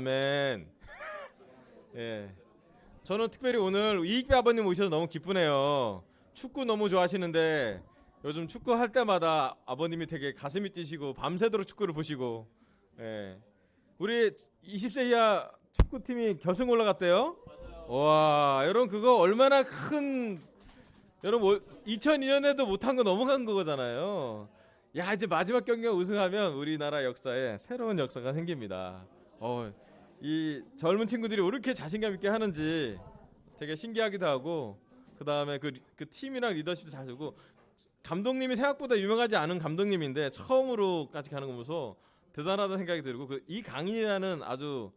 아멘. 예. 저는 특별히 오늘 이익배 아버님 오셔서 너무 기쁘네요. 축구 너무 좋아하시는데 요즘 축구 할 때마다 아버님이 되게 가슴이 뛰시고 밤새도록 축구를 보시고, 예. 우리 20세 이하 축구팀이 결승 올라갔대요. 와, 여러분 그거 얼마나 큰, 여러분 2002년에도 못한 거 넘어간 거잖아요. 야, 이제 마지막 경기가 우승하면 우리나라 역사에 새로운 역사가 생깁니다. 이 젊은 친구들이 왜 이렇게 자신감 있게 하는지 되게 신기하기도 하고, 그 다음에 그 팀이랑 리더십도 잘 되고, 감독님이 생각보다 유명하지 않은 감독님인데 처음으로까지 가는 거 보면서 대단하다는 생각이 들고, 이 강인이라는 아주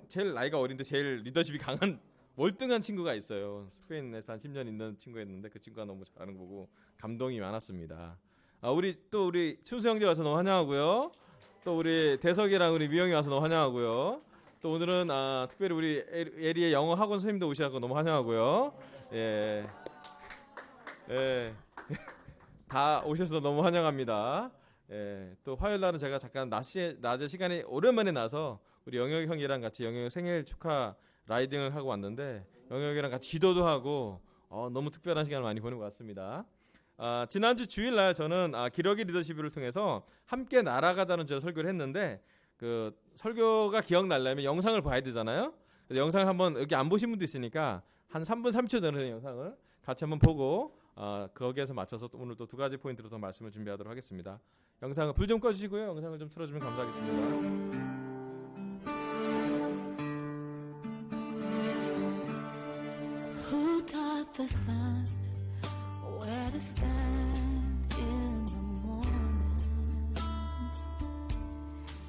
제일 나이가 어린데 제일 리더십이 강한 월등한 친구가 있어요. 스페인에서 한 10년 있는 친구였는데 그 친구가 너무 잘하는 거 보고 감동이 많았습니다. 우리 춘수 형제 와서 너무 환영하고요. 또 우리 대석이랑 우리 미영이 와서 너무 환영하고요. 또 오늘은 특별히 우리 에리의 영어 학원 선생님도 오셔서 너무 환영하고요. 예. 예. 다 오셔서 너무 환영합니다. 예. 또 화요일 날은 제가 잠깐 낮에 시간이 오랜만에 나서 우리 영혁이 형이랑 같이 영혁이 생일 축하 라이딩을 하고 왔는데, 영혁이랑 같이 기도도 하고 너무 특별한 시간을 많이 보내고 왔습니다. 지난주 주일날 저는 기러기 리더십을 통해서 함께 날아가자는 주제로 설교를 했는데, 그 설교가 기억나려면 영상을 봐야 되잖아요. 그래서 영상을 한번, 여기 안 보신 분도 있으니까 한 3분 30초 되는 영상을 같이 한번 보고 거기에서 맞춰서 오늘 또 두 가지 포인트로 더 말씀을 준비하도록 하겠습니다. 영상을 불 좀 꺼주시고요. 영상을 좀 틀어주면 감사하겠습니다. Who taught the sun where to stand in the morning?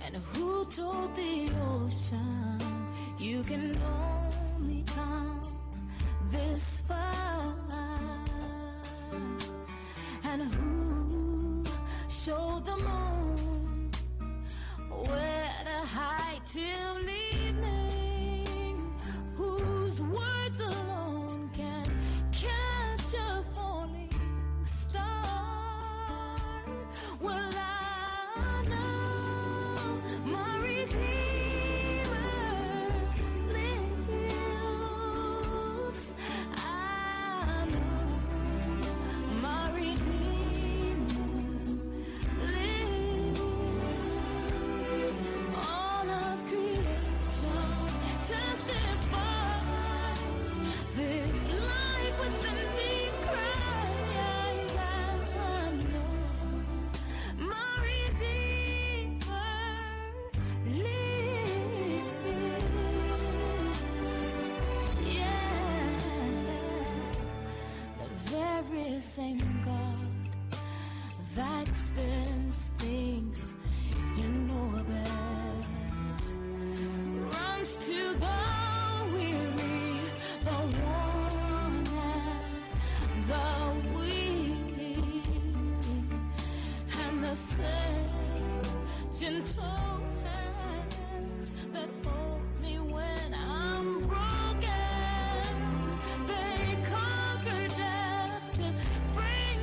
And who told the ocean you can only come this far? And who showed the moon where to hide till evening? Whose words alone can catch a falling star? Well, I know my Redeemer lives. I know my Redeemer lives. All of creation testifies this life within me cries. I know my Redeemer lives. Yeah, the very same God that spins things in orbit runs to the weary, the worn and the weak, and the same gentle hands that hold me when I'm broken. They conquer death to bring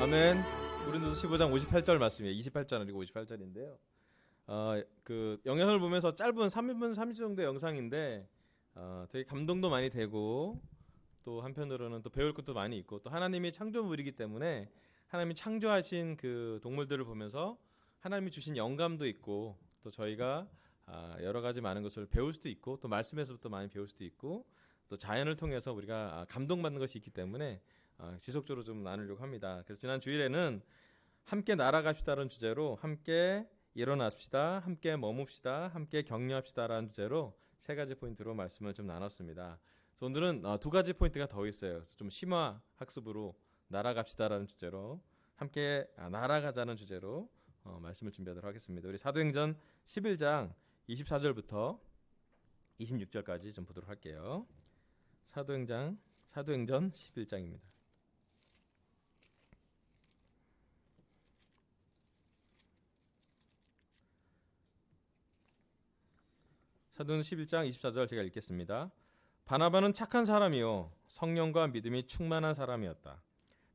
아멘. 고린도서 15장 58절 말씀이에요. 28절 아니고 58절인데요. 그 영상을 보면서 짧은 3분 30초 정도 영상인데 되게 감동도 많이 되고 또 한편으로는 또 배울 것도 많이 있고 또 하나님이 창조물이기 때문에 하나님이 창조하신 그 동물들을 보면서 하나님이 주신 영감도 있고 또 저희가 여러 가지 많은 것을 배울 수도 있고 또 말씀에서부터 많이 배울 수도 있고 또 자연을 통해서 우리가 감동받는 것이 있기 때문에 지속적으로 좀 나누려고 합니다. 그래서 지난 주일에는 함께 날아갑시다라는 주제로 함께 일어납시다, 함께 머뭅시다, 함께 격려합시다라는 주제로 세 가지 포인트로 말씀을 좀 나눴습니다. 그래서 오늘은 두 가지 포인트가 더 있어요. 그래서 좀 심화 학습으로 날아갑시다라는 주제로 함께 날아가자는 주제로 말씀을 준비하도록 하겠습니다. 우리 사도행전 11장 24절부터 26절까지 좀 보도록 할게요. 사도행전 11장입니다. 사도행전 11장 24절 제가 읽겠습니다. 바나바는 착한 사람이요 성령과 믿음이 충만한 사람이었다.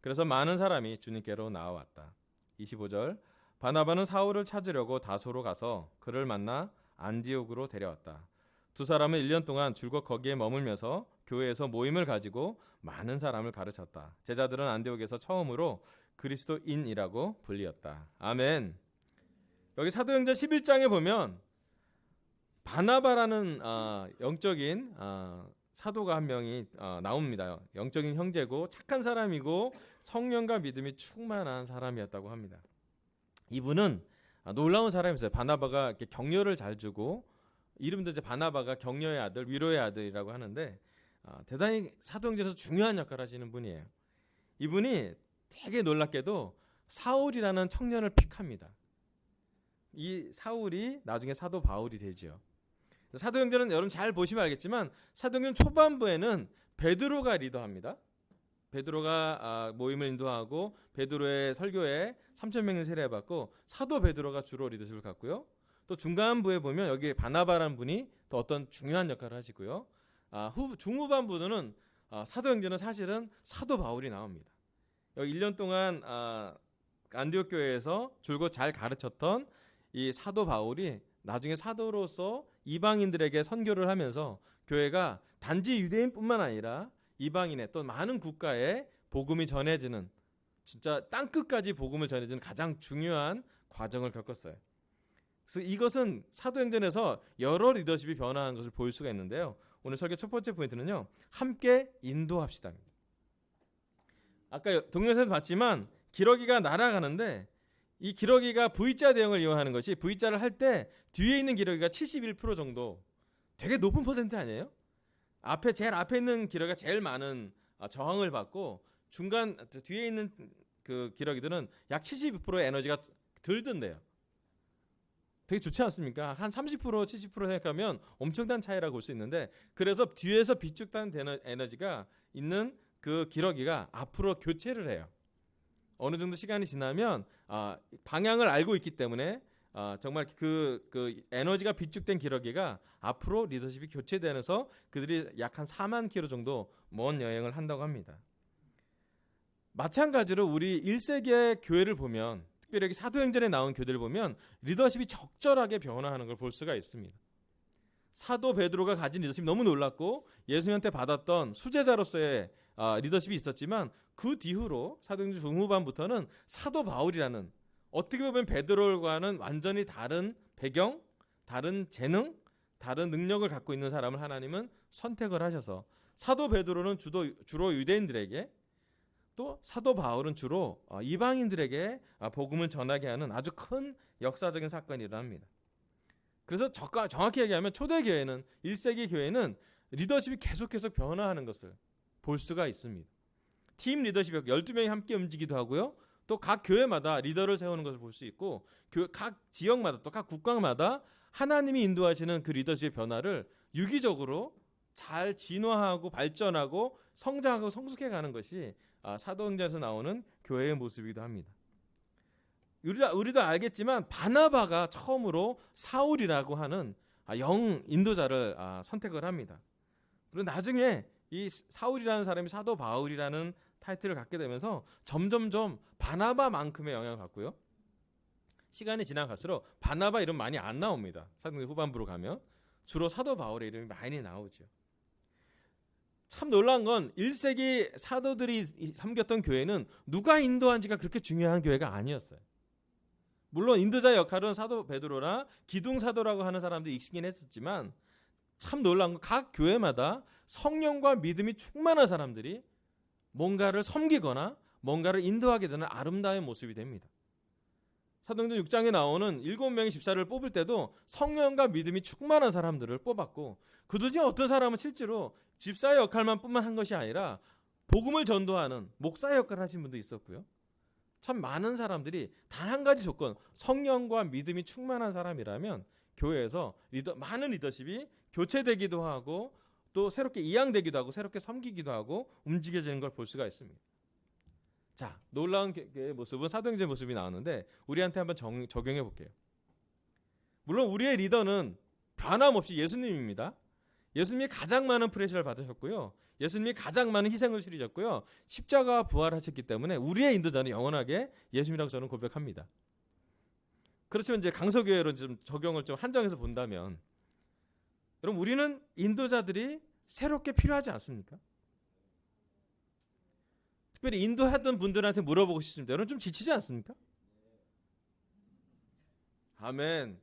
그래서 많은 사람이 주님께로 나아왔다. 25절 바나바는 사울을 찾으려고 다소로 가서 그를 만나 안디옥으로 데려왔다. 두 사람은 1년 동안 줄곧 거기에 머물면서 교회에서 모임을 가지고 많은 사람을 가르쳤다. 제자들은 안디옥에서 처음으로 그리스도인이라고 불리었다. 아멘. 여기 사도행전 11장에 보면 바나바라는 영적인 사도가 한 명이 나옵니다. 영적인 형제고 착한 사람이고 성령과 믿음이 충만한 사람이었다고 합니다. 이분은 놀라운 사람이었어요. 바나바가 이렇게 격려를 잘 주고 이름도 이제 바나바가 격려의 아들, 위로의 아들이라고 하는데 대단히 사도행전에서 중요한 역할을 하시는 분이에요. 이분이 되게 놀랍게도 사울이라는 청년을 픽합니다. 이 사울이 나중에 사도 바울이 되죠. 사도행전은 여러분 잘 보시면 알겠지만 사도행전 초반부에는 베드로가 리더합니다. 베드로가 모임을 인도하고 베드로의 설교에 3,000명을 세례받고 사도 베드로가 주로 리더십을 갖고요. 또 중간부에 보면 여기 바나바라는 분이 또 어떤 중요한 역할을 하시고요. 중후반부는 사도행전은 사실은 사도 바울이 나옵니다. 여기 1년 동안 안디옥 교회에서 줄곧 잘 가르쳤던 이 사도 바울이 나중에 사도로서 이방인들에게 선교를 하면서 교회가 단지 유대인뿐만 아니라 이방인의 또 많은 국가에 복음이 전해지는 진짜 땅끝까지 복음을 전해지는 가장 중요한 과정을 겪었어요. 그래서 이것은 사도행전에서 여러 리더십이 변화한 것을 볼 수가 있는데요. 오늘 설교 첫 번째 포인트는요. 함께 인도합시다. 아까 동영상에서 봤지만 기러기가 날아가는데 이 기러기가 V자 대형을 이용하는 것이 V자를 할 때 뒤에 있는 기러기가 71% 정도 되게 높은 퍼센트 아니에요? 제일 앞에 있는 기러기가 제일 많은 저항을 받고 중간 뒤에 있는 그 기러기들은 약 72%의 에너지가 덜 든대요. 되게 좋지 않습니까? 한 30% 70% 생각하면 엄청난 차이라고 볼 수 있는데 그래서 뒤에서 비축된 에너지가 있는 그 기러기가 앞으로 교체를 해요. 어느 정도 시간이 지나면 방향을 알고 있기 때문에 정말 그 에너지가 비축된 기러기가 앞으로 리더십이 교체되면서 그들이 약 한 4만 킬로 정도 먼 여행을 한다고 합니다. 마찬가지로 우리 1세기의 교회를 보면 특별히 여기 사도행전에 나온 교회를 보면 리더십이 적절하게 변화하는 걸 볼 수가 있습니다. 사도 베드로가 가진 리더십이 너무 놀랐고 예수님한테 받았던 수제자로서의 리더십이 있었지만 그 뒤후로 사도행전 중후반부터는 사도 바울이라는 어떻게 보면 베드로와는 완전히 다른 배경, 다른 재능, 다른 능력을 갖고 있는 사람을 하나님은 선택을 하셔서 사도 베드로는 주로 유대인들에게 또 사도 바울은 주로 이방인들에게 복음을 전하게 하는 아주 큰 역사적인 사건이 일어납니다. 그래서 정확히 얘기하면 초대교회는 1세기 교회는 리더십이 계속 변화하는 것을 볼 수가 있습니다. 팀 리더십이 12명이 함께 움직이기도 하고요. 또 각 교회마다 리더를 세우는 것을 볼 수 있고 각 지역마다 또 각 국가마다 하나님이 인도하시는 그 리더십의 변화를 유기적으로 잘 진화하고 발전하고 성장하고 성숙해가는 것이 사도행전에서 나오는 교회의 모습이기도 합니다. 우리도 알겠지만 바나바가 처음으로 사울이라고 하는 영 인도자를 선택을 합니다. 그리고 나중에 이 사울이라는 사람이 사도 바울이라는 타이틀을 갖게 되면서 점점점 바나바만큼의 영향을 받고요. 시간이 지나갈수록 바나바 이름 많이 안 나옵니다. 사도행전 후반부로 가면 주로 사도 바울의 이름이 많이 나오죠. 참 놀라운 건 1세기 사도들이 섬겼던 교회는 누가 인도한지가 그렇게 중요한 교회가 아니었어요. 물론 인도자의 역할은 사도 베드로나 기둥사도라고 하는 사람들이 익히긴 했었지만 참 놀라운 건 각 교회마다 성령과 믿음이 충만한 사람들이 뭔가를 섬기거나 뭔가를 인도하게 되는 아름다운 모습이 됩니다. 사도행전 6장에 나오는 7명의 집사를 뽑을 때도 성령과 믿음이 충만한 사람들을 뽑았고 그 중에 어떤 사람은 실제로 집사의 역할만 뿐만 한 것이 아니라 복음을 전도하는 목사의 역할을 하신 분도 있었고요. 참 많은 사람들이 단 한 가지 조건, 성령과 믿음이 충만한 사람이라면 교회에서 많은 리더십이 교체되기도 하고 또 새롭게 이양되기도 하고 새롭게 섬기기도 하고 움직여지는 걸 볼 수가 있습니다. 자, 놀라운 교회의 모습은 사도행전의 모습이 나오는데 우리한테 한번 적용해 볼게요. 물론 우리의 리더는 변함없이 예수님입니다. 예수님이 가장 많은 프레셔를 받으셨고요. 예수님이 가장 많은 희생을 치르셨고요. 십자가와 부활하셨기 때문에 우리의 인도자는 영원하게 예수님이라고 저는 고백합니다. 그렇지만 이제 강서교회로 좀 적용을 좀 한정해서 본다면 여러분 우리는 인도자들이 새롭게 필요하지 않습니까? 특별히 인도했던 분들한테 물어보고 싶습니다. 여러분 좀 지치지 않습니까? 아멘.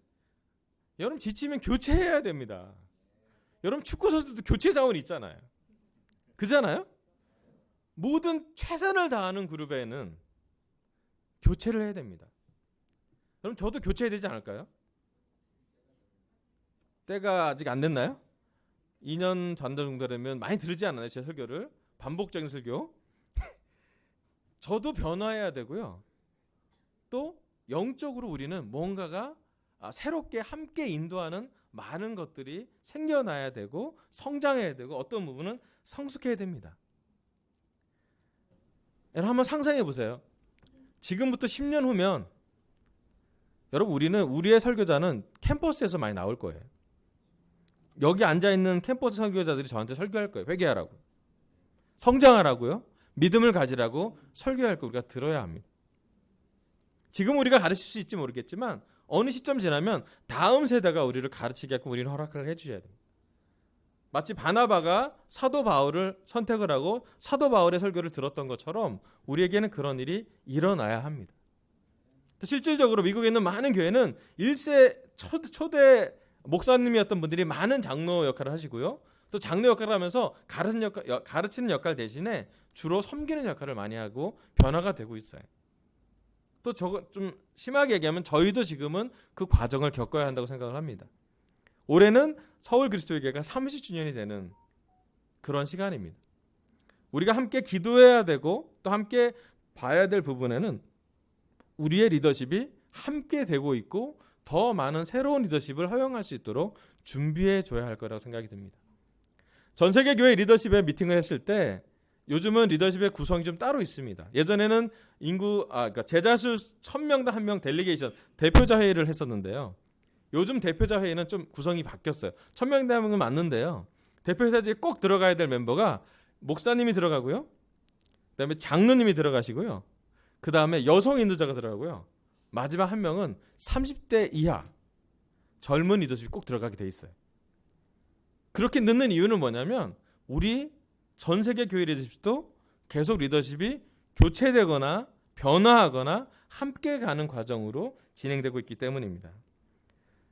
여러분 지치면 교체해야 됩니다. 여러분 축구 선수도 교체 자원이 있잖아요. 그잖아요? 모든 최선을 다하는 그룹에는 교체를 해야 됩니다. 여러분 저도 교체해야 되지 않을까요? 때가 아직 안 됐나요? 2년 전 정도 되면 많이 들으지 않나요? 제 설교를. 반복적인 설교. 저도 변화해야 되고요. 또 영적으로 우리는 뭔가가 새롭게 함께 인도하는 많은 것들이 생겨나야 되고 성장해야 되고 어떤 부분은 성숙해야 됩니다. 여러분 한번 상상해 보세요. 지금부터 10년 후면 여러분 우리의 설교자는 캠퍼스에서 많이 나올 거예요. 여기 앉아있는 캠퍼스 설교자들이 저한테 설교할 거예요. 회개하라고. 성장하라고요. 믿음을 가지라고 설교할 거 우리가 들어야 합니다. 지금 우리가 가르칠 수 있을지 모르겠지만 어느 시점 지나면 다음 세대가 우리를 가르치게끔 우리는 허락을 해주셔야 됩니다. 마치 바나바가 사도 바울을 선택을 하고 사도 바울의 설교를 들었던 것처럼 우리에게는 그런 일이 일어나야 합니다. 실질적으로 미국에 있는 많은 교회는 1세 초대 목사님이었던 분들이 많은 장로 역할을 하시고요. 또 장로 역할을 하면서 가르치는 역할 대신에 주로 섬기는 역할을 많이 하고 변화가 되고 있어요. 또 저거 좀 심하게 얘기하면 저희도 지금은 그 과정을 겪어야 한다고 생각을 합니다. 올해는 서울 그리스도교회가 30주년이 되는 그런 시간입니다. 우리가 함께 기도해야 되고 또 함께 봐야 될 부분에는 우리의 리더십이 함께 되고 있고 더 많은 새로운 리더십을 허용할 수 있도록 준비해 줘야 할 거라고 생각이 듭니다. 전 세계 교회 리더십의 미팅을 했을 때 요즘은 리더십의 구성이 좀 따로 있습니다. 예전에는 그러니까 제자수 1000명당 1명 델리게이션 대표자 회의를 했었는데요. 요즘 대표자 회의는 좀 구성이 바뀌었어요. 1000명당 1명은 맞는데요. 대표자직에 꼭 들어가야 될 멤버가 목사님이 들어가고요. 그다음에 장로님이 들어가시고요. 그다음에 여성 인도자가 들어가고요. 마지막 한 명은 30대 이하 젊은 리더십이 꼭 들어가게 돼 있어요. 그렇게 넣는 이유는 뭐냐면 우리 전 세계 교회 리더십도 계속 리더십이 교체되거나 변화하거나 함께 가는 과정으로 진행되고 있기 때문입니다.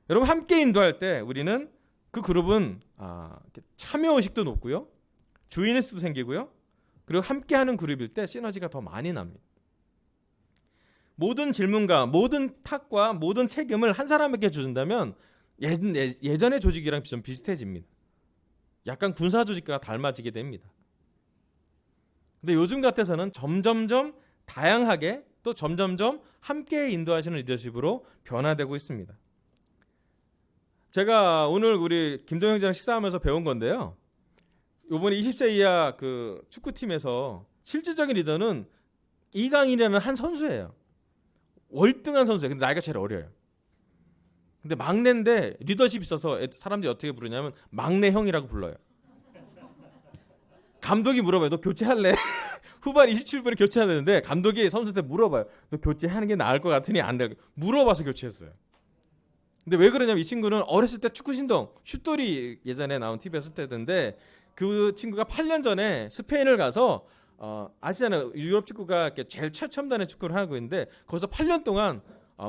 여러분 함께 인도할 때 우리는 그 그룹은 참여의식도 높고요. 주인의 수도 생기고요. 그리고 함께하는 그룹일 때 시너지가 더 많이 납니다. 모든 질문과 모든 탁과 모든 책임을 한 사람에게 주신다면 예전의 조직이랑 좀 비슷해집니다. 약간 군사 조직과 닮아지게 됩니다. 근데 요즘 같아서는 점점점 다양하게 또 점점점 함께 인도하시는 리더십으로 변화되고 있습니다. 제가 오늘 우리 김동영 형제랑 식사하면서 배운 건데요. 이번에 20세 이하 그 축구팀에서 실질적인 리더는 이강인이라는 한 선수예요. 월등한 선수예요. 근데 나이가 제일 어려요. 근데 막내인데 리더십이 있어서 사람들이 어떻게 부르냐면 막내 형이라고 불러요. 감독이 물어봐요. 너 교체할래? 후반 27분에 교체해야 되는데 감독이 선수한테 물어봐요. 너 교체하는 게 나을 것 같으니 안 돼? 물어봐서 교체했어요. 근데 왜 그러냐면 이 친구는 어렸을 때 축구 신동 슛돌이 예전에 나온 TV에서 했다던데 그 친구가 8년 전에 스페인을 가서 아시잖아요. 유럽 축구가 제일 최첨단의 축구를 하고 있는데 거기서 8년 동안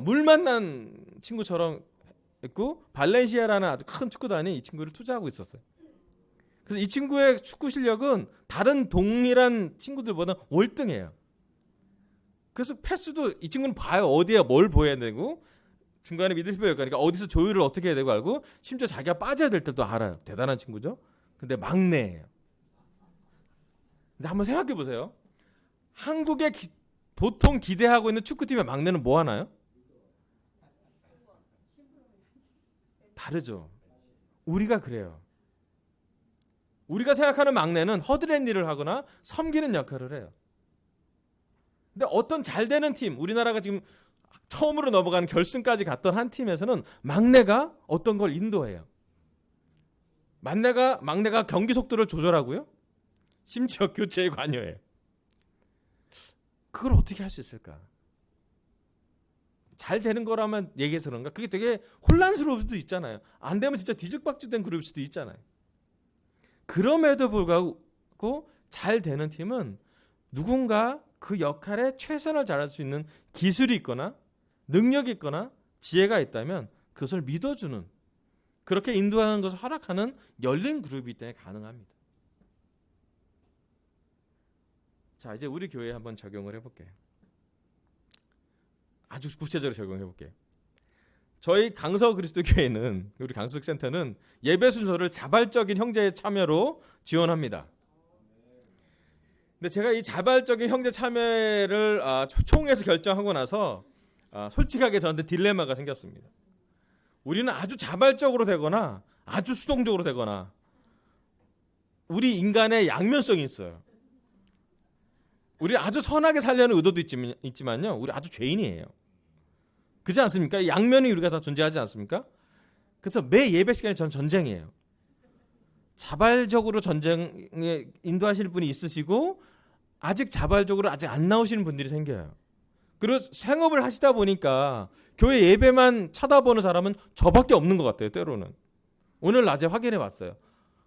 물 만난 친구처럼 했고 발렌시아라는 아주 큰 축구단이 이 친구를 투자하고 있었어요. 그래서 이 친구의 축구 실력은 다른 동일한 친구들보다 월등해요. 그래서 패스도 이 친구는 봐요. 어디에 뭘 보여야 되고 중간에 미드필더 역할이니까 어디서 조율을 어떻게 해야 되고 알고 심지어 자기가 빠져야 될 때도 알아요. 대단한 친구죠. 근데 막내예요. 근데 한번 생각해 보세요. 한국에 보통 기대하고 있는 축구팀의 막내는 뭐 하나요? 다르죠. 우리가 그래요. 우리가 생각하는 막내는 허드렛 일을 하거나 섬기는 역할을 해요. 근데 어떤 잘 되는 팀, 우리나라가 지금 처음으로 넘어가는 결승까지 갔던 한 팀에서는 막내가 어떤 걸 인도해요. 막내가 경기 속도를 조절하고요. 심지어 교체에 관여해요. 그걸 어떻게 할 수 있을까? 잘 되는 거라면 얘기해서 그런가? 그게 되게 혼란스러울 수도 있잖아요. 안 되면 진짜 뒤죽박죽된 그룹일 수도 있잖아요. 그럼에도 불구하고 잘 되는 팀은 누군가 그 역할에 최선을 다할 수 있는 기술이 있거나 능력이 있거나 지혜가 있다면 그것을 믿어주는 그렇게 인도하는 것을 허락하는 열린 그룹이기 때문에 가능합니다. 자, 이제 우리 교회에 한번 적용을 해볼게요. 아주 구체적으로 적용해볼게요. 저희 강서 그리스도 교회는 우리 강석센터는 예배 순서를 자발적인 형제의 참여로 지원합니다. 근데 제가 이 자발적인 형제 참여를 총회에서 결정하고 나서 솔직하게 저한테 딜레마가 생겼습니다. 우리는 아주 자발적으로 되거나 아주 수동적으로 되거나 우리 인간의 양면성이 있어요. 우리 아주 선하게 살려는 의도도 있지만요. 우리 아주 죄인이에요. 그렇지 않습니까? 이 양면이 우리가 다 존재하지 않습니까? 그래서 매 예배 시간에 전 전쟁이에요. 자발적으로 전쟁에 인도하실 분이 있으시고 아직 자발적으로 아직 안 나오시는 분들이 생겨요. 그리고 생업을 하시다 보니까 교회 예배만 쳐다보는 사람은 저밖에 없는 것 같아요. 때로는. 오늘 낮에 확인해 봤어요.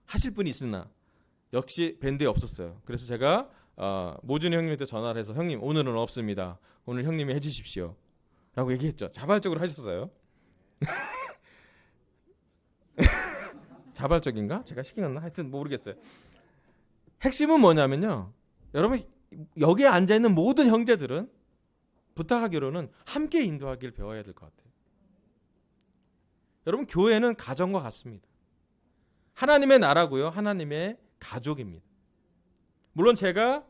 하실 분이 있으나 역시 밴드에 없었어요. 그래서 제가 모준이 형님한테 전화를 해서 형님 오늘은 없습니다. 오늘 형님이 해주십시오. 라고 얘기했죠. 자발적으로 하셨어요. 자발적인가? 제가 시키었나? 하여튼 모르겠어요. 핵심은 뭐냐면요. 여러분 여기에 앉아있는 모든 형제들은 부탁하기로는 함께 인도하기를 배워야 될 것 같아요. 여러분 교회는 가정과 같습니다. 하나님의 나라고요. 하나님의 가족입니다. 물론 제가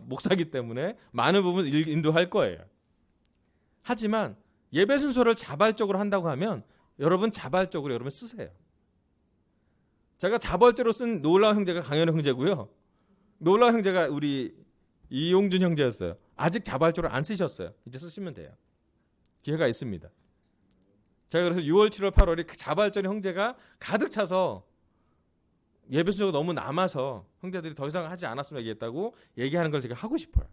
목사기 때문에 많은 부분 인도할 거예요. 하지만 예배 순서를 자발적으로 한다고 하면 여러분 자발적으로 여러분 쓰세요. 제가 자발적으로 쓴 놀라운 형제가 강현우 형제고요. 놀라운 형제가 우리 이용준 형제였어요. 아직 자발적으로 안 쓰셨어요. 이제 쓰시면 돼요. 기회가 있습니다. 제가 그래서 6월, 7월, 8월이 그 자발적인 형제가 가득 차서 예배 순서가 너무 남아서 형제들이 더 이상 하지 않았으면 얘기했다고 얘기하는 걸 제가 하고 싶어요.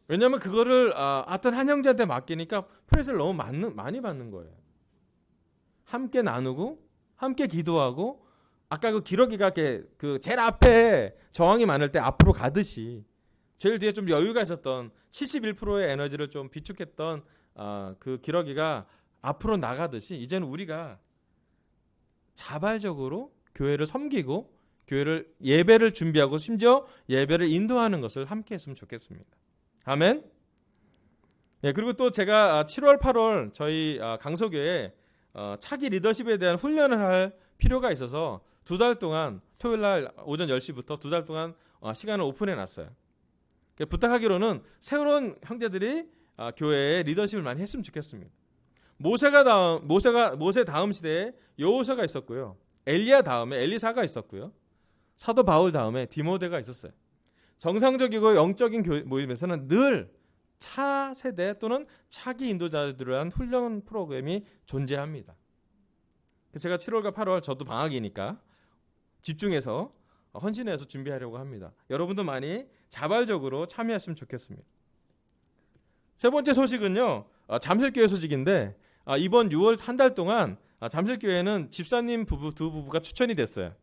왜냐하면 그거를 어떤 한 형제한테 맡기니까 프레스를 너무 많이 받는 거예요. 함께 나누고 함께 기도하고 아까 그 기러기가 그 제일 앞에 저항이 많을 때 앞으로 가듯이 제일 뒤에 좀 여유가 있었던 71%의 에너지를 좀 비축했던 그 기러기가 앞으로 나가듯이 이제는 우리가 자발적으로 교회를 섬기고 교회를 예배를 준비하고 심지어 예배를 인도하는 것을 함께 했으면 좋겠습니다. 아멘. 예, 그리고 또 제가 7월, 8월 저희 강서교회에 차기 리더십에 대한 훈련을 할 필요가 있어서 2달 동안 토요일 날 오전 10시부터 2달 동안 시간을 오픈해 놨어요. 부탁하기로는 새로운 형제들이 교회에 리더십을 많이 했으면 좋겠습니다. 모세 다음 시대에 여호수아가 있었고요. 엘리야 다음에 엘리사가 있었고요. 사도 바울 다음에 디모데가 있었어요. 정상적이고 영적인 모임에서는 늘 차세대 또는 차기 인도자들을 위한 훈련 프로그램이 존재합니다. 제가 7월과 8월 저도 방학이니까 집중해서 헌신해서 준비하려고 합니다. 여러분도 많이 자발적으로 참여하시면 좋겠습니다. 세 번째 소식은요, 잠실교회 소식인데 이번 6월 한 달 동안 잠실교회는 집사님 부부 두 부부가 추천이 됐어요.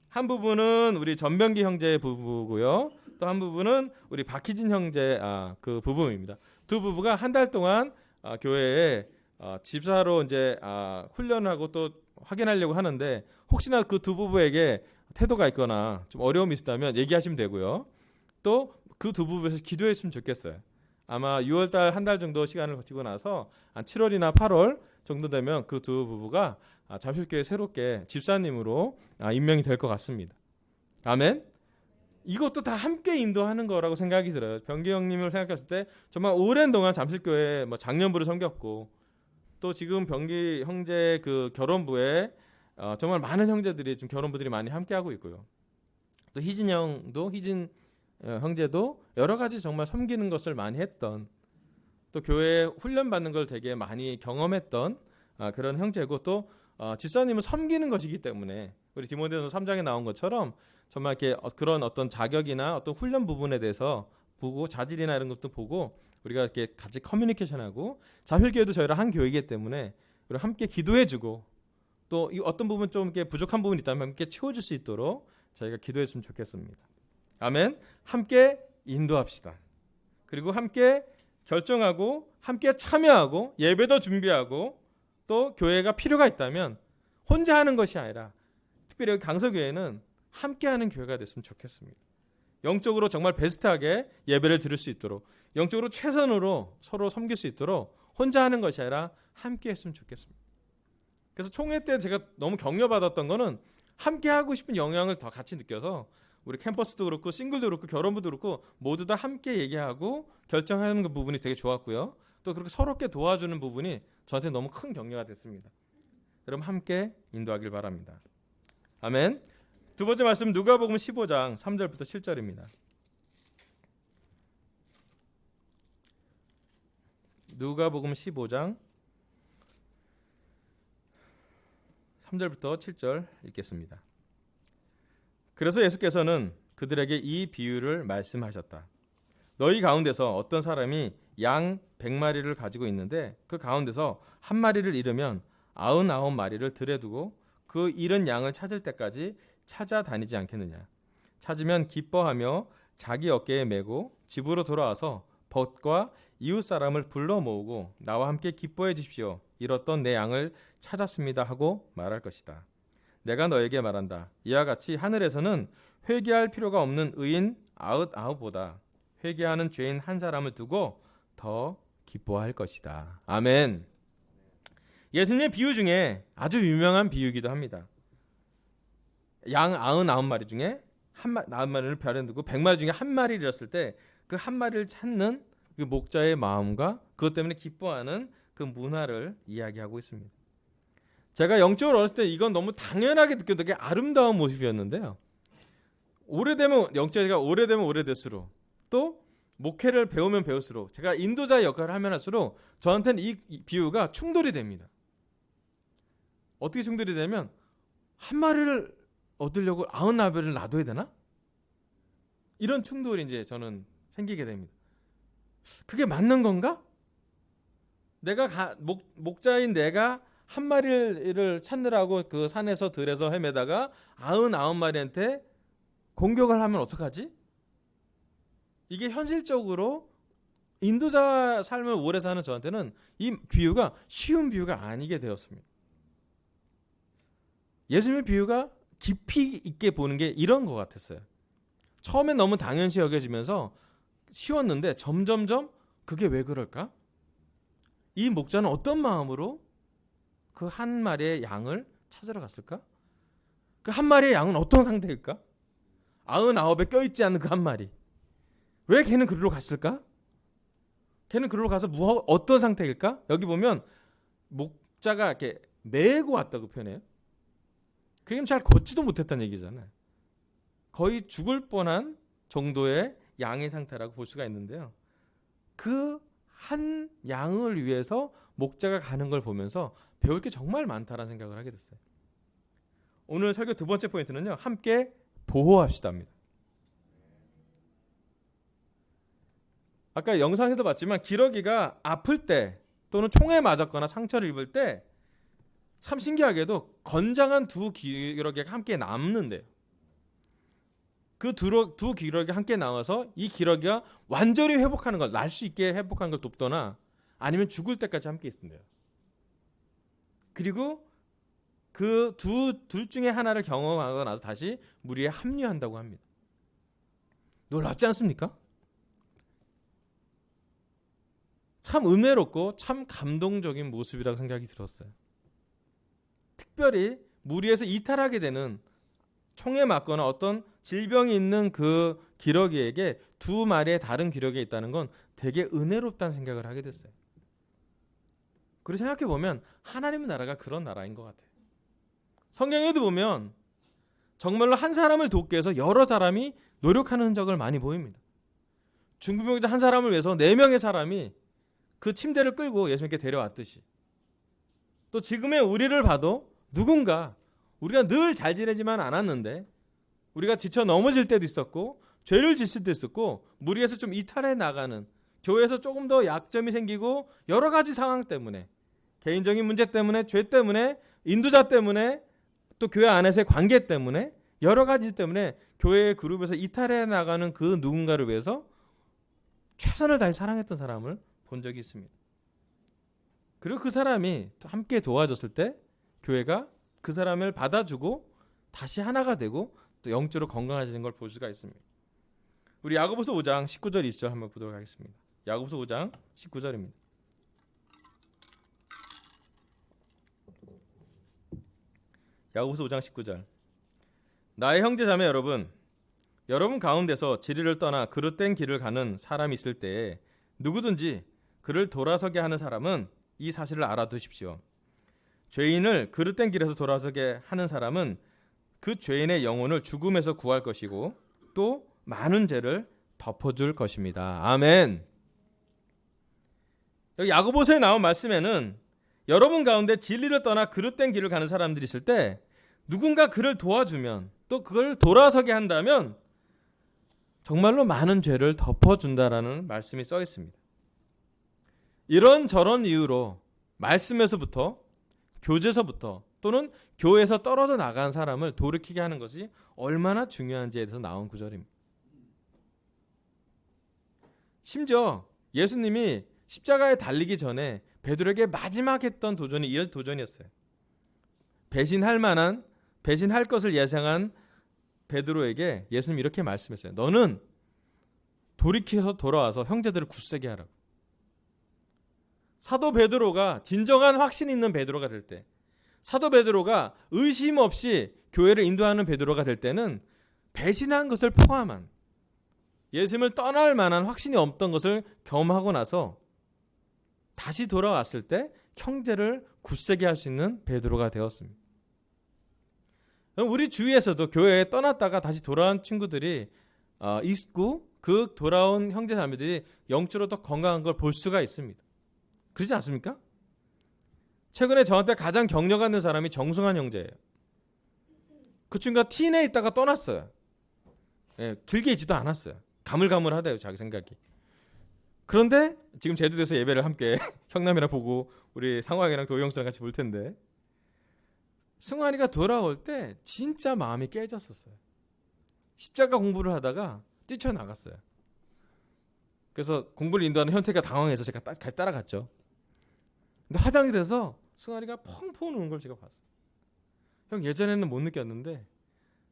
한 부부는 우리 전병기 형제 부부고요. 또 한 부부는 우리 박희진 형제 그 부부입니다. 두 부부가 한 달 동안 교회에 집사로 이제 훈련하고 또 확인하려고 하는데 혹시나 그 두 부부에게 태도가 있거나 좀 어려움이 있다면 얘기하시면 되고요. 또 그 두 부부에서 기도했으면 좋겠어요. 아마 6월달 한 달 정도 시간을 거치고 나서 한 7월이나 8월 정도 되면 그 두 부부가 잠실교회 새롭게 집사님으로 임명이 될 것 같습니다. 아멘. 이것도 다 함께 인도하는 거라고 생각이 들어요. 병기 형님을 생각했을 때 정말 오랜 동안 잠실교회 장년부를 섬겼고 또 지금 병기 형제 그 결혼부에 정말 많은 형제들이 지금 결혼부들이 많이 함께 하고 있고요. 또 희진 형제도 여러 가지 정말 섬기는 것을 많이 했던 또 교회 훈련 받는 걸 되게 많이 경험했던 그런 형제고 또 집사님은 섬기는 것이기 때문에 우리 디모데전서 3장에 나온 것처럼 정말 이렇게 그런 어떤 자격이나 어떤 훈련 부분에 대해서 보고 자질이나 이런 것도 보고 우리가 이렇게 같이 커뮤니케이션하고 잠실교회도 저희랑 한 교회이기 때문에 우리 함께 기도해주고 또 이 어떤 부분 좀 이렇게 부족한 부분이 있다면 함께 채워줄 수 있도록 저희가 기도했으면 좋겠습니다. 아멘. 함께 인도합시다. 그리고 함께 결정하고 함께 참여하고 예배도 준비하고 또 교회가 필요가 있다면 혼자 하는 것이 아니라 특별히 강서교회는 함께하는 교회가 됐으면 좋겠습니다. 영적으로 정말 베스트하게 예배를 드릴 수 있도록 영적으로 최선으로 서로 섬길 수 있도록 혼자 하는 것이 아니라 함께 했으면 좋겠습니다. 그래서 총회 때 제가 너무 격려받았던 거는 함께 하고 싶은 영향을 더 같이 느껴서 우리 캠퍼스도 그렇고 싱글도 그렇고 결혼부도 그렇고 모두 다 함께 얘기하고 결정하는 그 부분이 되게 좋았고요. 또 그렇게 서럽게 도와주는 부분이 저한테 너무 큰 격려가 됐습니다. 여러분 함께 인도하길 바랍니다. 아멘. 두 번째 말씀 누가복음 15장 3절부터 7절입니다. 누가복음 15장 3절부터 7절 읽겠습니다. 그래서 예수께서는 그들에게 이 비유를 말씀하셨다. 너희 가운데서 어떤 사람이 양 100마리를 가지고 있는데 그 가운데서 한 마리를 잃으면 99마리를 들여 두고 그 잃은 양을 찾을 때까지 찾아다니지 않겠느냐. 찾으면 기뻐하며 자기 어깨에 메고 집으로 돌아와서 벗과 이웃 사람을 불러 모으고 나와 함께 기뻐해 주십시오. 잃었던 내 양을 찾았습니다 하고 말할 것이다. 내가 너에게 말한다. 이와 같이 하늘에서는 회개할 필요가 없는 의인 99보다 회개하는 죄인 한 사람을 두고 더 기뻐할 것이다. 아멘. 예수님의 비유 중에 아주 유명한 비유이기도 합니다. 양 99마리 중에 99마리를 별에 두고 100마리 중에 한 마리를 잃었을 때 그 한 마리를 찾는 그 목자의 마음과 그것 때문에 기뻐하는 그 문화를 이야기하고 있습니다. 제가 영적으로 어렸을 때 이건 너무 당연하게 느꼈던 게 아름다운 모습이었는데요. 영적이가 오래되면 오래될수록 또 목회를 배우면 배울수록 제가 인도자의 역할을 하면 할수록 저한테는 이 비유가 충돌이 됩니다. 어떻게 충돌이 되면 한 마리를 얻으려고 99마리를 놔둬야 되나? 이런 충돌이 이제 저는 생기게 됩니다. 그게 맞는 건가? 목자인 내가 한 마리를 찾느라고 그 산에서 들에서 헤매다가 99마리한테 공격을 하면 어떡하지? 이게 현실적으로 인도자 삶을 오래 사는 저한테는 이 비유가 쉬운 비유가 아니게 되었습니다. 예수님의 비유가 깊이 있게 보는 게 이런 것 같았어요. 처음엔 너무 당연시 여겨지면서 쉬웠는데 점점점 그게 왜 그럴까? 이 목자는 어떤 마음으로 그 한 마리의 양을 찾으러 갔을까? 그 한 마리의 양은 어떤 상태일까? 99에 껴있지 않는 그 한 마리. 왜 걔는 그리로 갔을까? 걔는 그리로 가서 어떤 상태일까? 여기 보면 목자가 이렇게 메고 왔다고 표현해요. 그게 잘 걷지도 못했다는 얘기잖아요. 거의 죽을 뻔한 정도의 양의 상태라고 볼 수가 있는데요. 그 한 양을 위해서 목자가 가는 걸 보면서 배울 게 정말 많다라는 생각을 하게 됐어요. 오늘 설교 두 번째 포인트는요. 함께 보호합시다입니다. 아까 영상에도 봤지만 기러기가 아플 때 또는 총에 맞았거나 상처를 입을 때 참 신기하게도 건장한 두 기러기가 함께 남는데요. 그 두 기러기가 함께 나와서 이 기러기가 완전히 회복하는 걸, 날 수 있게 회복하는 걸 돕거나 아니면 죽을 때까지 함께 있습니다. 그리고 그 둘 중에 하나를 경험하고 나서 다시 무리에 합류한다고 합니다. 놀랍지 않습니까? 참 은혜롭고 참 감동적인 모습이라고 생각이 들었어요. 특별히 무리에서 이탈하게 되는, 총에 맞거나 어떤 질병이 있는 그 기러기에게 두 마리의 다른 기러기가 있다는 건 되게 은혜롭다는 생각을 하게 됐어요. 그리고 생각해 보면 하나님의 나라가 그런 나라인 것 같아요. 성경에도 보면 정말로 한 사람을 돕기 위해서 여러 사람이 노력하는 흔적을 많이 보입니다. 중풍병자 한 사람을 위해서 4명의 사람이 그 침대를 끌고 예수님께 데려왔듯이, 또 지금의 우리를 봐도 누군가 우리가 늘 잘 지내지만 않았는데 우리가 지쳐 넘어질 때도 있었고 죄를 짓을 때도 있었고 무리에서 좀 이탈해 나가는, 교회에서 조금 더 약점이 생기고 여러 가지 상황 때문에, 개인적인 문제 때문에, 죄 때문에, 인도자 때문에, 또 교회 안에서의 관계 때문에, 여러 가지 때문에 교회의 그룹에서 이탈해 나가는 그 누군가를 위해서 최선을 다해 사랑했던 사람을 본 적이 있습니다. 그리고 그 사람이 함께 도와줬을 때 교회가 그 사람을 받아주고 다시 하나가 되고 또 영적으로 건강해지는 걸 볼 수가 있습니다. 우리 야고보서 5장 19절 20절 한번 보도록 하겠습니다. 야고보서 5장 19절입니다. 야고보서 5장 19절. 나의 형제자매 여러분 가운데서 진리를 떠나 그릇된 길을 가는 사람이 있을 때에 누구든지 그를 돌아서게 하는 사람은 이 사실을 알아두십시오. 죄인을 그릇된 길에서 돌아서게 하는 사람은 그 죄인의 영혼을 죽음에서 구할 것이고 또 많은 죄를 덮어줄 것입니다. 아멘. 여기 야고보서에 나온 말씀에는 여러분 가운데 진리를 떠나 그릇된 길을 가는 사람들이 있을 때 누군가 그를 도와주면, 또 그걸 돌아서게 한다면 정말로 많은 죄를 덮어준다라는 말씀이 써 있습니다. 이런저런 이유로 말씀에서부터, 교제에서부터, 또는 교회에서 떨어져 나간 사람을 돌이키게 하는 것이 얼마나 중요한지에 대해서 나온 구절입니다. 심지어 예수님이 십자가에 달리기 전에 베드로에게 마지막 했던 도전이 이 도전이었어요. 배신할 것을 예상한 베드로에게 예수님이 이렇게 말씀했어요. 너는 돌이켜서 돌아와서 형제들을 굳세게 하라고. 사도 베드로가 진정한 확신 있는 베드로가 될 때, 사도 베드로가 의심 없이 교회를 인도하는 베드로가 될 때는 배신한 것을 포함한, 예수님을 떠날 만한 확신이 없던 것을 경험하고 나서 다시 돌아왔을 때 형제를 굳세게 할 수 있는 베드로가 되었습니다. 우리 주위에서도 교회에 떠났다가 다시 돌아온 친구들이 있고, 그 돌아온 형제 자매들이 영적으로 더 건강한 걸 볼 수가 있습니다. 그렇지 않습니까? 최근에 저한테 가장 격려가 있는 사람이 정승환 형제예요. 그 친구가 티인에 있다가 떠났어요. 예, 길게 있지도 않았어요. 가물가물하대요, 자기 생각이. 그런데 지금 제주도에서 예배를 함께 형남이랑 보고 우리 상황이랑 도영수랑 같이 볼 텐데, 승환이가 돌아올 때 진짜 마음이 깨졌었어요. 십자가 공부를 하다가 뛰쳐나갔어요. 그래서 공부를 인도하는 현태가 당황해서 제가 같이 따라갔죠. 근데 화장이 돼서 승환이가 펑펑 우는 걸 제가 봤어요. 형, 예전에는 못 느꼈는데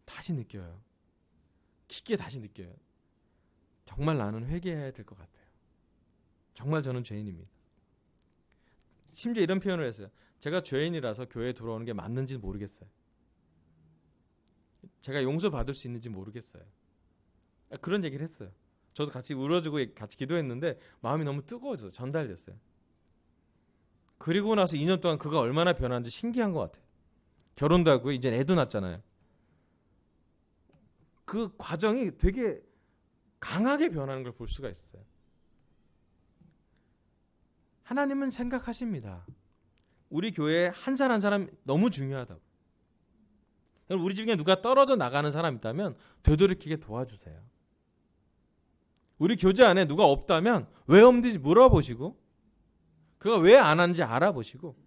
다시 느껴요. 깊게 다시 느껴요. 정말 나는 회개해야 될 것 같아요. 정말 저는 죄인입니다. 심지어 이런 표현을 했어요. 제가 죄인이라서 교회에 돌아오는 게 맞는지 모르겠어요. 제가 용서받을 수 있는지 모르겠어요. 그런 얘기를 했어요. 저도 같이 울어주고 같이 기도했는데 마음이 너무 뜨거워져서 전달됐어요. 그리고 나서 2년 동안 그가 얼마나 변한지 신기한 것 같아요. 결혼도 하고 이제 애도 낳았잖아요. 그 과정이 되게 강하게 변하는 걸 볼 수가 있어요. 하나님은 생각하십니다. 우리 교회에 한 사람 한 사람 너무 중요하다고. 우리 중에 누가 떨어져 나가는 사람 있다면 되돌이키게 도와주세요. 우리 교제 안에 누가 없다면 왜 없는지 물어보시고 그가 왜 안 하는지 알아보시고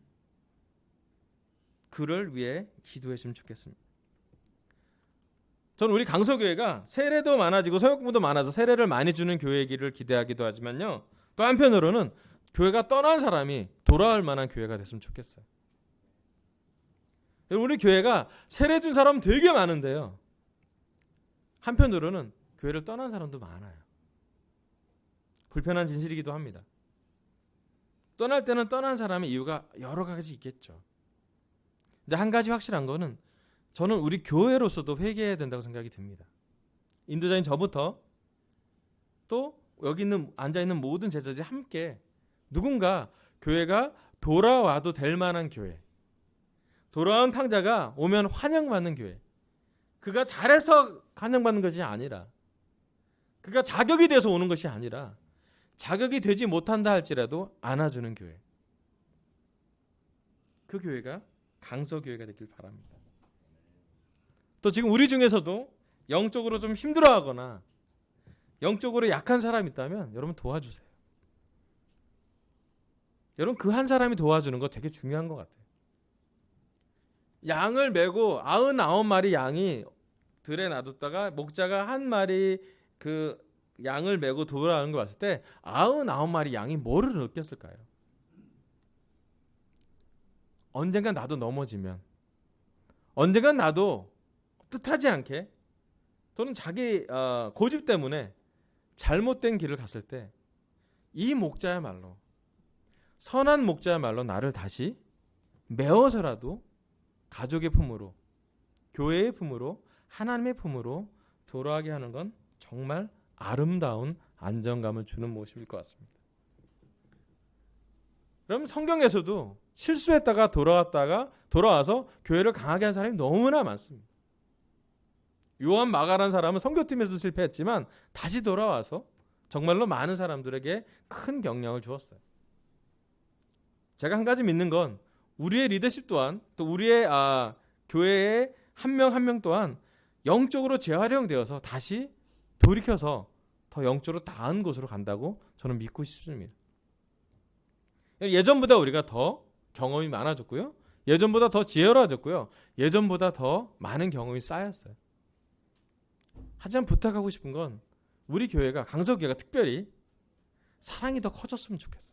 그를 위해 기도했으면 좋겠습니다. 저는 우리 강서교회가 세례도 많아지고 서역공부도 많아서 세례를 많이 주는 교회이기를 기대하기도 하지만요. 또 한편으로는 교회가 떠난 사람이 돌아올 만한 교회가 됐으면 좋겠어요. 우리 교회가 세례 준 사람 되게 많은데요. 한편으로는 교회를 떠난 사람도 많아요. 불편한 진실이기도 합니다. 떠날 때는 떠난 사람의 이유가 여러 가지 있겠죠. 근데 한 가지 확실한 거는 저는 우리 교회로서도 회개해야 된다고 생각이 듭니다. 인도자인 저부터 또 여기 앉아있는 모든 제자들이 함께 누군가 교회가 돌아와도 될 만한 교회, 돌아온 탕자가 오면 환영받는 교회, 그가 잘해서 환영받는 것이 아니라 그가 자격이 돼서 오는 것이 아니라 자격이 되지 못한다 할지라도 안아주는 교회, 그 교회가 강서교회가 되길 바랍니다. 또 지금 우리 중에서도 영적으로 좀 힘들어하거나 영적으로 약한 사람이 있다면 여러분 도와주세요. 여러분 그 한 사람이 도와주는 거 되게 중요한 것 같아요. 양을 메고 99마리 양이 들에 놔뒀다가 목자가 한 마리 그 양을 메고 돌아오는 거 봤을 때 99마리 양이 뭐를 느꼈을까요? 언젠간 나도 넘어지면, 언젠간 나도 뜻하지 않게 또는 자기 고집 때문에 잘못된 길을 갔을 때 이 목자야말로, 선한 목자야말로 나를 다시 메어서라도 가족의 품으로, 교회의 품으로, 하나님의 품으로 돌아가게 하는 건 정말 아름다운 안정감을 주는 모습일 것 같습니다. 그럼 성경에서도 실수했다가 돌아와서 교회를 강하게 한 사람이 너무나 많습니다. 요한 마가라는 사람은 선교팀에서도 실패했지만 다시 돌아와서 정말로 많은 사람들에게 큰 영향을 주었어요. 제가 한 가지 믿는 건 우리의 리더십 또한, 또 우리의 교회의 한 명 한 명 또한 영적으로 재활용되어서 다시 돌이켜서 더 영적으로 나은 곳으로 간다고 저는 믿고 싶습니다. 예전보다 우리가 더 경험이 많아졌고요. 예전보다 더 지혜로워졌고요. 예전보다 더 많은 경험이 쌓였어요. 하지만 부탁하고 싶은 건 우리 교회가, 강서교회가 특별히 사랑이 더 커졌으면 좋겠어요.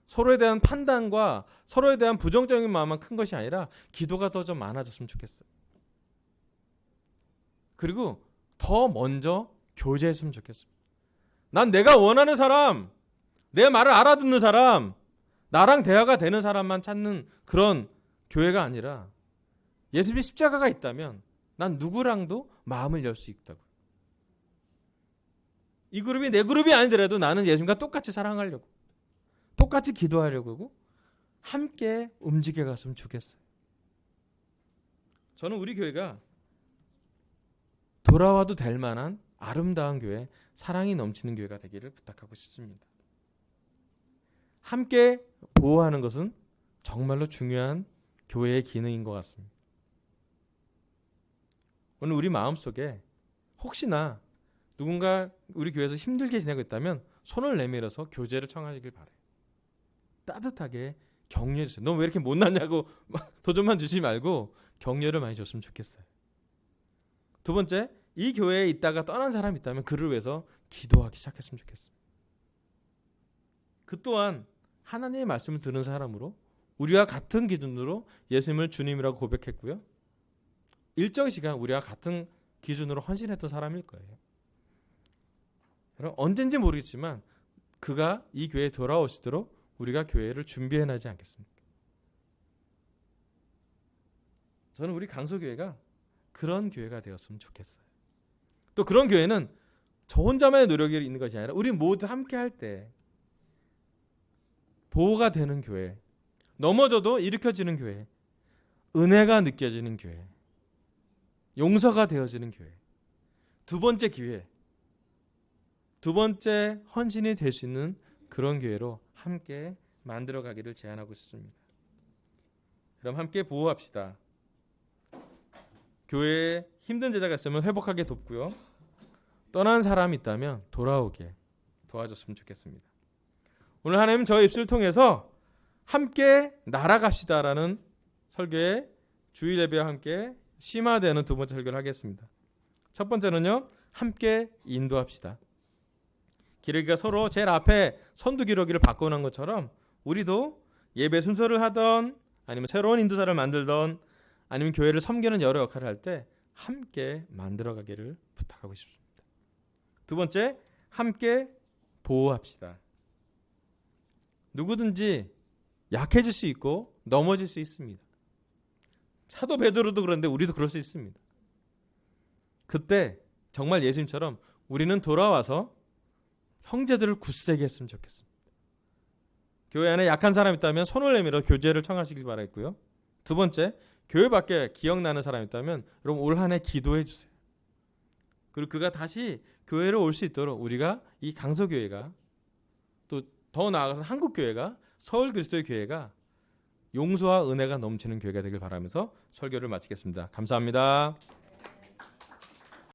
서로에 대한 판단과 서로에 대한 부정적인 마음만 큰 것이 아니라 기도가 더 좀 많아졌으면 좋겠어요. 그리고 더 먼저 교제했으면 좋겠습니다. 난 내가 원하는 사람, 내 말을 알아듣는 사람, 나랑 대화가 되는 사람만 찾는 그런 교회가 아니라 예수님의 십자가가 있다면 난 누구랑도 마음을 열 수 있다고. 이 그룹이 내 그룹이 아니더라도 나는 예수님과 똑같이 사랑하려고, 똑같이 기도하려고 하고 함께 움직여 갔으면 좋겠어요. 저는 우리 교회가 돌아와도 될 만한 아름다운 교회, 사랑이 넘치는 교회가 되기를 부탁하고 싶습니다. 함께 보호하는 것은 정말로 중요한 교회의 기능인 것 같습니다. 오늘 우리 마음속에 혹시나 누군가 우리 교회에서 힘들게 지내고 있다면 손을 내밀어서 교제를 청하시길 바라요. 따뜻하게 격려해 주세요. 너 왜 이렇게 못났냐고 도전만 주지 말고 격려를 많이 줬으면 좋겠어요. 두 번째, 이 교회에 있다가 떠난 사람이 있다면 그를 위해서 기도하기 시작했으면 좋겠습니다. 그 또한 하나님의 말씀을 듣는 사람으로 우리와 같은 기준으로 예수님을 주님이라고 고백했고요. 일정 시간 우리와 같은 기준으로 헌신했던 사람일 거예요. 여러분 언젠지 모르겠지만 그가 이 교회에 돌아오시도록 우리가 교회를 준비해나지 않겠습니까? 저는 우리 강서교회가 그런 교회가 되었으면 좋겠어요. 또 그런 교회는 저 혼자만의 노력이 있는 것이 아니라 우리 모두 함께 할 때 보호가 되는 교회, 넘어져도 일으켜지는 교회, 은혜가 느껴지는 교회, 용서가 되어지는 교회, 두 번째 기회, 두 번째 헌신이 될 수 있는 그런 교회로 함께 만들어가기를 제안하고 싶습니다. 그럼 함께 보호합시다. 교회에 힘든 제자가 있으면 회복하게 돕고요. 떠난 사람이 있다면 돌아오게 도와줬으면 좋겠습니다. 오늘 하나님 저의 입술을 통해서 함께 날아갑시다라는 설교에 주일 예배와 함께 심화되는 두 번째 설교를 하겠습니다. 첫 번째는요. 함께 인도합시다. 기러기가 서로 제일 앞에 선두 기러기를 바꿔놓은 것처럼 우리도 예배 순서를 하던 아니면 새로운 인도자를 만들던 아니면 교회를 섬기는 여러 역할을 할 때 함께 만들어가기를 부탁하고 싶습니다. 두 번째, 함께 보호합시다. 누구든지 약해질 수 있고 넘어질 수 있습니다. 사도 베드로도 그런데 우리도 그럴 수 있습니다. 그때 정말 예수님처럼 우리는 돌아와서 형제들을 굳세게 했으면 좋겠습니다. 교회 안에 약한 사람 있다면 손을 내밀어 교제를 청하시길 바라겠고요. 두 번째, 교회 밖에 기억나는 사람 있다면 여러분 올 한 해 기도해 주세요. 그리고 그가 다시 교회로 올 수 있도록 우리가 이 강서교회가 또 더 나아가서 한국교회가 서울 그리스도의 교회가 용서와 은혜가 넘치는 교회가 되길 바라면서 설교를 마치겠습니다. 감사합니다.